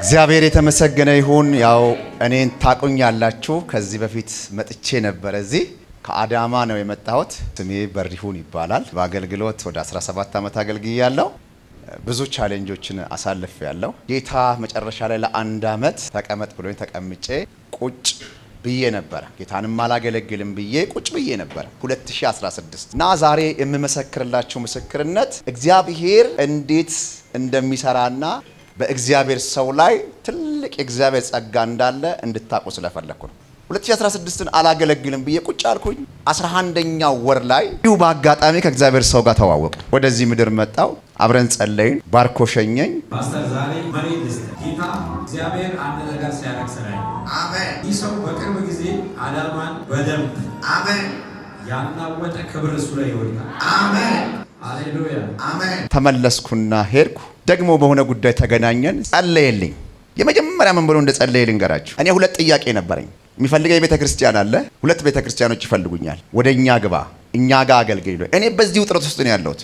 እግዚአብሔር የተመሰገነ ይሁን። ያው እኔን ታቁኛላችሁ። ከዚህ በፊት መጥቼ ነበር። እዚህ ከአዳማ ነው የመጣሁት። ስሜ በሪሁን ይባላል። በአገልግሎት ወደ 17 ዓመት አገልግያለሁ። ብዙ ቻሌንጆችን አሳልፌያለሁ። ጌታ መጨረሻ ላይ ለአንድ ዓመት ተቀመጥ ብሎኝ ተቀምጬ ቁጭ ብዬ ነበር። ጌታንም አላገለግልም ብዬ ቁጭ ብዬ ነበር 2016 እና ዛሬ የምመሰክርላችሁ ምስክርነት እግዚአብሔር እንዴት እንደሚሰራና በእግዚአብሔር ሰው ላይ ትልቅ የእግዚአብሔር ጸጋ እንዳለ እንድታቁ ስለፈለኩ ነው። 2016ን አላገለግልም ብዬ ቁጭ አልኩኝ። 11ኛው ወር ላይ በአጋጣሚ ከእግዚአብሔር ሰው ጋር ተዋወቀ። ወደዚህ ምድር መጣው። አብረን ጸለይን። ባርኮ ሸኘኝ። ፓስተር ዛሬ መሬት ጌታ እግዚአብሔር አንድ ነገር ሲያደርግ ስራይ አሜን። ይህ ሰው በቅርብ ጊዜ አዳማን በደንብ አሜን ያናወጠ ክብር እሱ ላይ ይወጣል። አሜን ሃሌሉያ አሜን። ተመለስኩና ሄድኩ። ደግሞ በሆነ ጉዳይ ተገናኘን። ጸለየልኝ። የመጀመሪያ ምን ብሎ እንደጸለየ ልንገራችሁ። እኔ ሁለት ጥያቄ ነበረኝ። የሚፈልገኝ ቤተ ክርስቲያን አለ። ሁለት ቤተ ክርስቲያኖች ይፈልጉኛል። ወደኛ ግባ፣ እኛ ጋር አገልግል ነው። እኔ በዚህ ውጥረት ውስጥ ነው ያለሁት።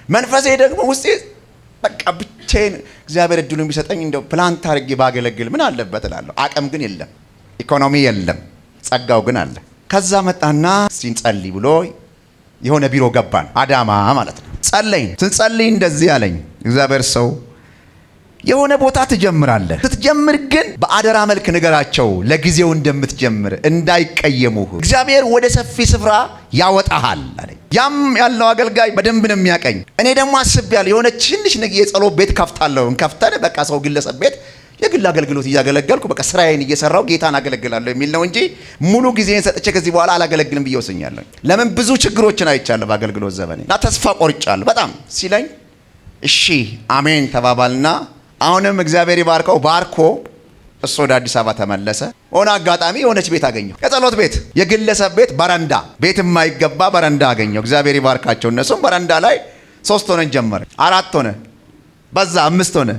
መንፈሴ ደግሞ ውስጤ በቃ ብቻዬን እግዚአብሔር እድሉን ቢሰጠኝ እንደው ፕላንት አድርጌ ባገለግል ምን አለበት እላለሁ። አቅም ግን የለም፣ ኢኮኖሚ የለም፣ ጸጋው ግን አለ። ከዛ መጣና ሲንጸልይ ብሎ የሆነ ቢሮ ገባን፣ አዳማ ማለት ነው። ጸለይን። ስንጸልይ እንደዚህ አለኝ እግዚአብሔር ሰው፣ የሆነ ቦታ ትጀምራለህ። ስትጀምር ግን በአደራ መልክ ንገራቸው ለጊዜው እንደምትጀምር እንዳይቀየሙህ። እግዚአብሔር ወደ ሰፊ ስፍራ ያወጣሃል አለኝ። ያም ያለው አገልጋይ በደንብ ነው የሚያቀኝ። እኔ ደግሞ አስቤያለሁ የሆነ ትንሽ የጸሎት ቤት ከፍታለሁ። እንከፍተን በቃ ሰው ግለሰብ ቤት የግል አገልግሎት እያገለገልኩ በቃ ስራዬን እየሰራው ጌታን አገለግላለሁ የሚል ነው እንጂ ሙሉ ጊዜን ሰጥቼ ከዚህ በኋላ አላገለግልም ብዬ ወስኛለሁ። ለምን ብዙ ችግሮችን አይቻለሁ በአገልግሎት ዘመኔ እና ተስፋ ቆርጫለሁ በጣም ሲለኝ እሺ አሜን ተባባልና አሁንም እግዚአብሔር ይባርከው ባርኮ እሱ ወደ አዲስ አበባ ተመለሰ። ሆነ አጋጣሚ የሆነች ቤት አገኘው፣ የጸሎት ቤት፣ የግለሰብ ቤት፣ በረንዳ፣ ቤት የማይገባ በረንዳ አገኘው። እግዚአብሔር ይባርካቸው እነሱም በረንዳ ላይ 3 ሆነን ጀመረ፣ 4 ሆነ፣ በዛ 5 ሆነ፣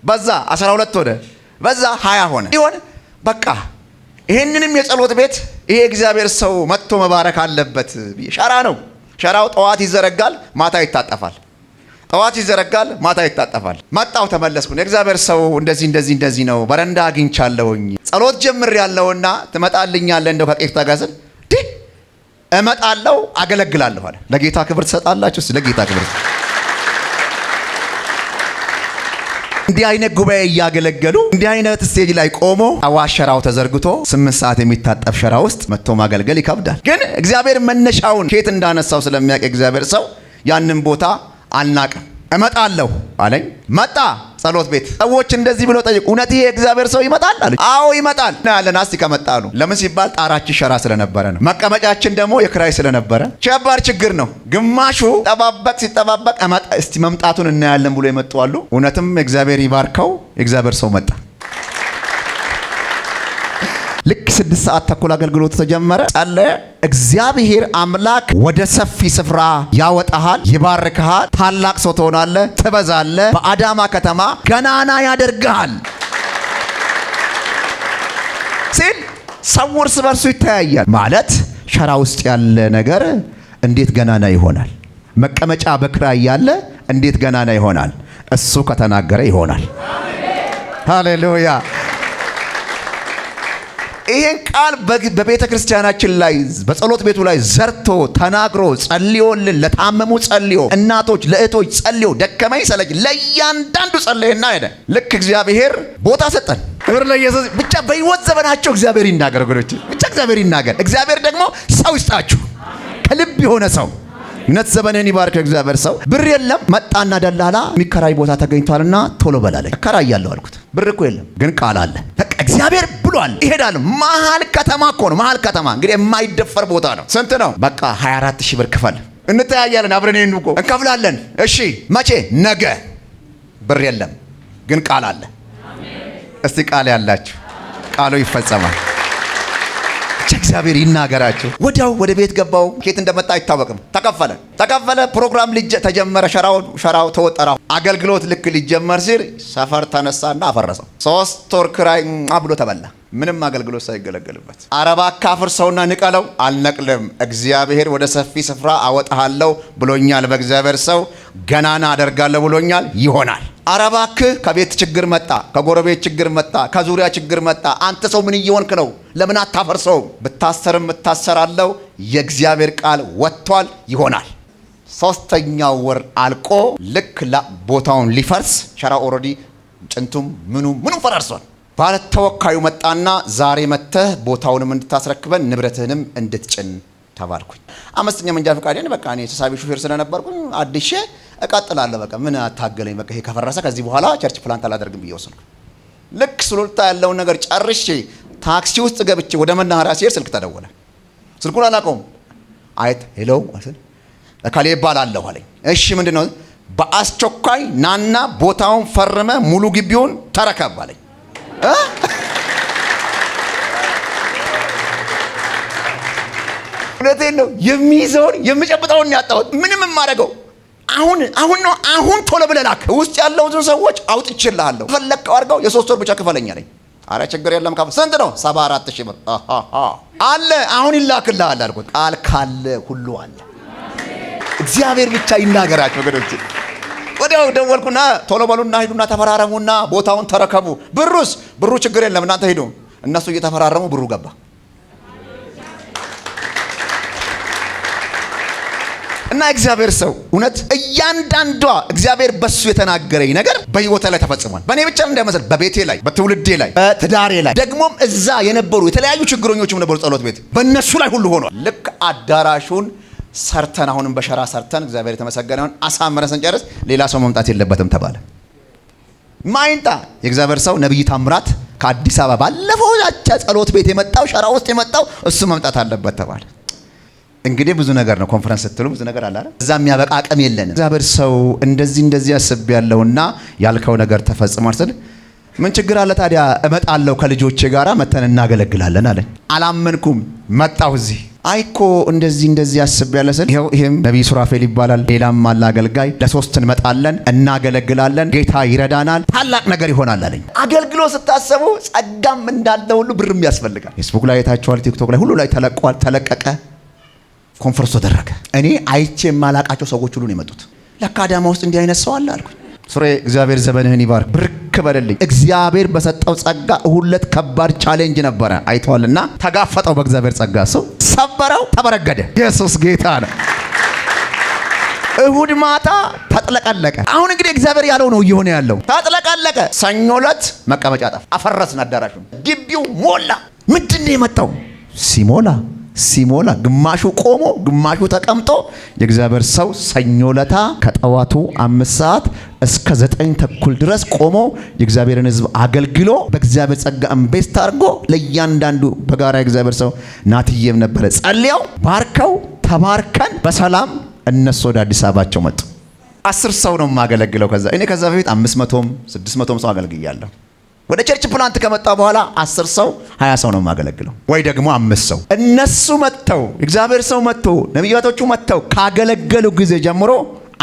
በዛ 12 ሆነ፣ በዛ 20 ሆነ። ይሆን በቃ ይሄንንም የጸሎት ቤት ይሄ እግዚአብሔር ሰው መጥቶ መባረክ አለበት። ሸራ ነው። ሸራው ጠዋት ይዘረጋል፣ ማታ ይታጠፋል። ጠዋት ይዘረጋል፣ ማታ ይታጠፋል። መጣው ተመለስኩ። የእግዚአብሔር ሰው እንደዚህ ነው፣ በረንዳ አግኝቻለሁኝ፣ ጸሎት ጀምሬያለሁና ትመጣልኛለህ እንደው ከቄፍታ ጋር ስል እመጣለሁ አገለግላለሁ አለ። ለጌታ ክብር ትሰጣላችሁ። ለጌታ ክብር እንዲህ አይነት ጉባኤ እያገለገሉ እንዲህ አይነት ስቴጅ ላይ ቆሞ አዋሽ ሸራው ተዘርግቶ 8 ሰዓት የሚታጠፍ ሸራ ውስጥ መጥቶ ማገልገል ይከብዳል። ግን እግዚአብሔር መነሻውን ከየት እንዳነሳው ስለሚያውቅ እግዚአብሔር ሰው ያንን ቦታ አልናቀም። እመጣለሁ አለኝ። መጣ። ጸሎት ቤት ሰዎች እንደዚህ ብለው ጠይቁ፣ እውነት ይሄ እግዚአብሔር ሰው ይመጣል አለ። አዎ ይመጣል ያለን። እስቲ ከመጣ ነው። ለምን ሲባል ጣራችን ሸራ ስለነበረ ነው። መቀመጫችን ደግሞ የክራይ ስለነበረ ቸባር ችግር ነው። ግማሹ ሲጠባበቅ እስቲ መምጣቱን እናያለን ብሎ የመጡ አሉ። እውነትም እግዚአብሔር ይባርከው የእግዚአብሔር ሰው መጣ። ልክ 6 ሰዓት ተኩል አገልግሎት ተጀመረ። ጸለየ። እግዚአብሔር አምላክ ወደ ሰፊ ስፍራ ያወጣሃል፣ ይባርክሃል፣ ታላቅ ሰው ትሆናለህ፣ ትበዛለህ፣ በአዳማ ከተማ ገናና ያደርግሃል ሲል ሰው እርስ በርሱ ይተያያል። ማለት ሸራ ውስጥ ያለ ነገር እንዴት ገናና ይሆናል? መቀመጫ በክራይ ያለ እንዴት ገናና ይሆናል? እሱ ከተናገረ ይሆናል። ሃሌሉያ። ይሄን ቃል በቤተ ክርስቲያናችን ላይ በጸሎት ቤቱ ላይ ዘርቶ ተናግሮ ጸልዮልን፣ ለታመሙ ጸልዮ፣ እናቶች ለእህቶች ጸልዮ፣ ደከመኝ ሰለች ለእያንዳንዱ ጸለየና ሄደ። ልክ እግዚአብሔር ቦታ ሰጠን። ክብር ለኢየሱስ። ብቻ በሕይወት ዘመናቸው እግዚአብሔር ይናገር ወገኖች፣ ብቻ እግዚአብሔር ይናገር። እግዚአብሔር ደግሞ ሰው ይስጣችሁ፣ ከልብ የሆነ ሰው። እውነት ዘመንን ይባርክ እግዚአብሔር ሰው። ብር የለም። መጣና ደላላ የሚከራይ ቦታ ተገኝቷልና ቶሎ በላለኝ። እከራያለሁ አልኩት። ብር እኮ የለም ግን ቃል አለ። በቃ እግዚአብሔር ብሏል ይሄዳል። መሀል ከተማ እኮ ነው። መሀል ከተማ እንግዲህ የማይደፈር ቦታ ነው። ስንት ነው? በቃ 24,000 ብር ክፈል። እንተያያለን፣ አብረን እኮ እንከፍላለን። እሺ መቼ? ነገ። ብር የለም ግን ቃል አለ። እስቲ ቃል ያላችሁ ቃሉ ይፈጸማል። እግዚአብሔር ይናገራችሁ። ወዲያው ወደ ቤት ገባው። ከየት እንደመጣ አይታወቅም። ተከፈለ። ፕሮግራም ተጀመረ። ሸራው ተወጠረ። አገልግሎት ልክ ሊጀመር ሲል ሰፈር ተነሳና አፈረሰው። 3 ወር ክራይ ብሎ ተበላ። ምንም አገልግሎት ሳይገለገልበት። አረባ ካፍር ሰውና ንቀለው። አልነቅልም፣ እግዚአብሔር ወደ ሰፊ ስፍራ አወጣሃለሁ ብሎኛል። በእግዚአብሔር ሰው ገናና አደርጋለሁ ብሎኛል። ይሆናል። አረባክ ከቤት ችግር መጣ፣ ከጎረቤት ችግር መጣ፣ ከዙሪያ ችግር መጣ። አንተ ሰው ምን እየሆንክ ነው? ለምን አታፈርሰው? ብታሰርም እታሰራለሁ። የእግዚአብሔር ቃል ወጥቷል፣ ይሆናል። ሶስተኛው ወር አልቆ ልክ ቦታውን ሊፈርስ ሸራ ኦሬዲ ጭንቱም ምኑ ፈራርሷል። ባለ ተወካዩ መጣና ዛሬ መተህ ቦታውንም እንድታስረክበን ንብረትህንም እንድትጭን ተባልኩኝ። አምስተኛ መንጃ ፈቃዴን በቃ እኔ ተሳቢ ሹፌር ስለነበርኩኝ አዲሼ እቀጥላለሁ። በቃ ምን አታገለኝ፣ በቃ ይሄ ከፈረሰ ከዚህ በኋላ ቸርች ፕላንት አላደርግም ብዬ ወሰንኩ። ልክ ሱሉልታ ያለውን ነገር ጨርሼ ታክሲ ውስጥ ገብቼ ወደ መናኸሪያ ሲሄድ ስልክ ተደወለ። ስልኩን አላውቀውም። አይት ሄሎ አሰል እካሌ ይባላለሁ አለኝ። እሺ ምንድነው? በአስቸኳይ ናና ቦታውን ፈርመ ሙሉ ግቢውን ተረከብ አለኝ። እውነቴን ነው። የሚይዘውን የምጨብጠውን ያጣሁት ምንም የማደርገው አሁን ቶሎ ብለህ ላክ። ውስጥ ያለውን ሰዎች አውጥቼልሃለሁ፣ ፈለግከው አድርገው፣ የ3 ወር ብቻ ክፈለኝ አለኝ። አረ ችግር የለም ካፍ ስንት ነው? 74,000 ብር አለ፣ አሁን ይላክልሃል አልኩት። ቃል ካለ ሁሉ አለ። እግዚአብሔር ብቻ ይናገራቸው ወገኖች። ወዲያው ደወልኩና ቶሎ በሉና ሂዱና ተፈራረሙና ቦታውን ተረከቡ። ብሩ ችግር የለም እናንተ ሂዱ። እነሱ እየተፈራረሙ ብሩ ገባ። እና እግዚአብሔር ሰው እውነት እያንዳንዷ እግዚአብሔር በሱ የተናገረኝ ነገር በህይወቴ ላይ ተፈጽሟል። በእኔ ብቻ እንዳይመስል፣ በቤቴ ላይ፣ በትውልዴ ላይ፣ በትዳሬ ላይ፣ ደግሞም እዛ የነበሩ የተለያዩ ችግረኞችም ነበሩ ጸሎት ቤት፣ በእነሱ ላይ ሁሉ ሆኗል። ልክ አዳራሹን ሰርተን አሁንም በሸራ ሰርተን እግዚአብሔር የተመሰገነውን አሳምረን ስንጨርስ ሌላ ሰው መምጣት የለበትም ተባለ። ማይንጣ የእግዚአብሔር ሰው ነብይ ታምራት ከአዲስ አበባ ባለፈው ጸሎት ቤት የመጣው ሸራ ውስጥ የመጣው እሱ መምጣት አለበት ተባለ። እንግዲህ ብዙ ነገር ነው። ኮንፈረንስ ስትሉ ብዙ ነገር አለ አይደል? እዛ የሚያበቃ አቅም የለንም። እግዚአብሔር ሰው እንደዚህ አስብ ያለውና ያልከው ነገር ተፈጽሟል ስል ምን ችግር አለ ታዲያ? እመጣለሁ ከልጆቼ ጋራ መተን እናገለግላለን አለኝ። አላመንኩም። መጣሁ እዚህ አይኮ እንደዚህ አስብ ያለ ስል ይሄም ነብይ ሱራፌል ይባላል። ሌላም አለ አገልጋይ። ለ3 እንመጣለን፣ እናገለግላለን፣ ጌታ ይረዳናል፣ ታላቅ ነገር ይሆናል አለኝ። አገልግሎ ስታሰቡ ጸጋም እንዳለ ሁሉ ብርም ያስፈልጋል። ፌስቡክ ላይ አይታችኋል፣ ቲክቶክ ላይ ሁሉ ላይ ተለቀቀ። ኮንፈረንስ ተደረገ። እኔ አይቼ የማላቃቸው ሰዎች ሁሉ ነው የመጡት። ለካ አዳማ ውስጥ እንዲህ አይነት ሰው አለ አልኩኝ። ሱሬ እግዚአብሔር ዘመንህን ይባርክ፣ ብርክ በልልኝ። እግዚአብሔር በሰጠው ጸጋ ሁለት ከባድ ቻሌንጅ ነበረ አይተዋልና ተጋፈጠው። በእግዚአብሔር ጸጋ ሰው ሰበረው፣ ተበረገደ። ኢየሱስ ጌታ ነው። እሁድ ማታ ተጥለቀለቀ። አሁን እንግዲህ እግዚአብሔር ያለው ነው እየሆነ ያለው። ተጥለቀለቀ። ሰኞ ዕለት መቀመጫ ጠፋ። አፈረስን አዳራሹን። ግቢው ሞላ። ምንድነው የመጣው? ሲሞላ ግማሹ ቆሞ ግማሹ ተቀምጦ የእግዚአብሔር ሰው ሰኞ ለታ ከጠዋቱ 5 ሰዓት እስከ 9 ተኩል ድረስ ቆሞ የእግዚአብሔርን ሕዝብ አገልግሎ በእግዚአብሔር ጸጋ ኢንቨስት አድርጎ ለእያንዳንዱ በጋራ የእግዚአብሔር ሰው ናትዬም ነበረ ጸልየው ባርከው ተባርከን በሰላም እነሱ ወደ አዲስ አበባቸው መጡ። 10 ሰው ነው የማገለግለው። እኔ ከዛ በፊት 500ም 600ም ሰው አገልግያለሁ። ወደ ቸርች ፕላንት ከመጣ በኋላ 10 ሰው 20 ሰው ነው የማገለግለው፣ ወይ ደግሞ 5 ሰው። እነሱ መጥተው እግዚአብሔር ሰው መጥቶ ነቢያቶቹ መጥተው ካገለገሉ ጊዜ ጀምሮ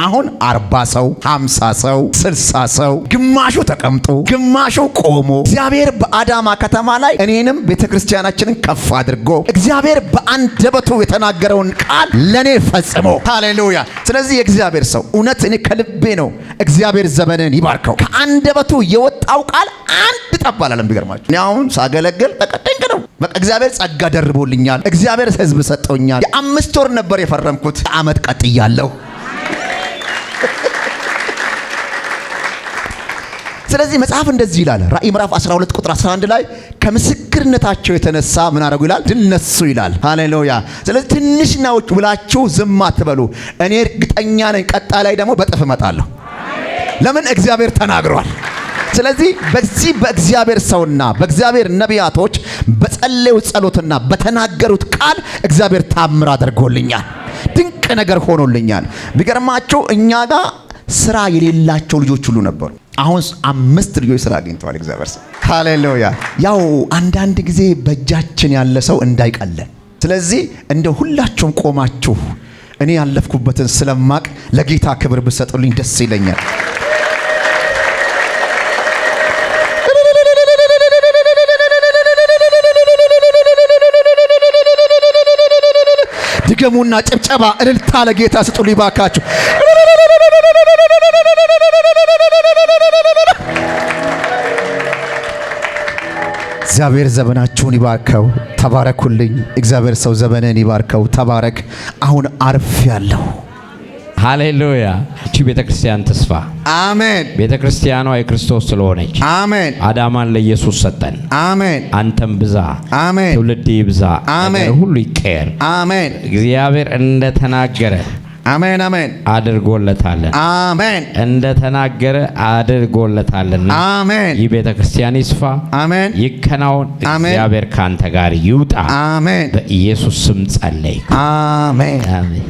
አሁን 40 ሰው 50 ሰው 60 ሰው ግማሹ ተቀምጦ ግማሹ ቆሞ እግዚአብሔር በአዳማ ከተማ ላይ እኔንም ቤተክርስቲያናችንን ከፍ አድርጎ እግዚአብሔር በአንደበቱ የተናገረውን ቃል ለኔ ፈጽሞ ሃሌሉያ። ስለዚህ የእግዚአብሔር ሰው እውነት እኔ ከልቤ ነው። እግዚአብሔር ዘመንን ይባርከው። ከአንደበቱ የወጣው ቃል አንድ ጠብ አላለም። ቢገርማችሁ እኔ አሁን ሳገለግል በቀደኝ ነው። በቃ እግዚአብሔር ጸጋ ደርቦልኛል። እግዚአብሔር ሕዝብ ሰጠውኛል። የ5 ወር ነበር የፈረምኩት፣ ዓመት ቀጥያለሁ። ስለዚህ መጽሐፍ እንደዚህ ይላል። ራእይ ምዕራፍ 12 ቁጥር 11 ላይ ከምስክርነታቸው የተነሳ ምን አደረጉ ይላል? ድል ነሱ ይላል። ሃሌሉያ። ስለዚህ ትንሽ ነው ብላችሁ ዝም አትበሉ። እኔ እርግጠኛ ነኝ ቀጣይ ላይ ደግሞ በጥፍ እመጣለሁ። ለምን? እግዚአብሔር ተናግሯል። ስለዚህ በዚህ በእግዚአብሔር ሰውና በእግዚአብሔር ነቢያቶች በጸለዩ ጸሎትና በተናገሩት ቃል እግዚአብሔር ታምር አድርጎልኛል። ድንቅ ነገር ሆኖልኛል። ቢገርማችሁ እኛ ጋር ስራ የሌላቸው ልጆች ሁሉ ነበሩ። አሁን 5 ልጆች ስራ አግኝተዋል። እግዚአብሔር ሰው ሃሌሉያ። ያው አንዳንድ ጊዜ በእጃችን ያለ ሰው እንዳይቀለን። ስለዚህ እንደ ሁላችሁም ቆማችሁ እኔ ያለፍኩበትን ስለማቅ ለጌታ ክብር ብትሰጡልኝ ደስ ይለኛል። ድገሙና ጭብጨባ፣ እልልታ ለጌታ ስጡልኝ ባካችሁ። እግዚአብሔር ዘመናችሁን ይባርከው። ተባረኩልኝ። እግዚአብሔር ሰው ዘመንን ይባርከው። ተባረክ። አሁን አርፍ ያለው ሃሌሉያ። እቺ ቤተክርስቲያን ተስፋ አሜን። ቤተክርስቲያኗ የክርስቶስ ስለሆነች አሜን። አዳማን ለኢየሱስ ሰጠን። አሜን። አንተም ብዛ፣ አሜን። ትውልድ ይብዛ፣ አሜን። ሁሉ ይቀየር። አሜን። እግዚአብሔር እንደተናገረ አሜን። አሜን። አድርጎለታል። አሜን። እንደተናገረ አድርጎለታልና አሜን። ይህ ቤተክርስቲያን ይስፋ፣ አሜን። ይከናወን። አሜን። እግዚአብሔር ካንተ ጋር ይውጣ። አሜን። በኢየሱስ ስም ጸለይ። አሜን። አሜን።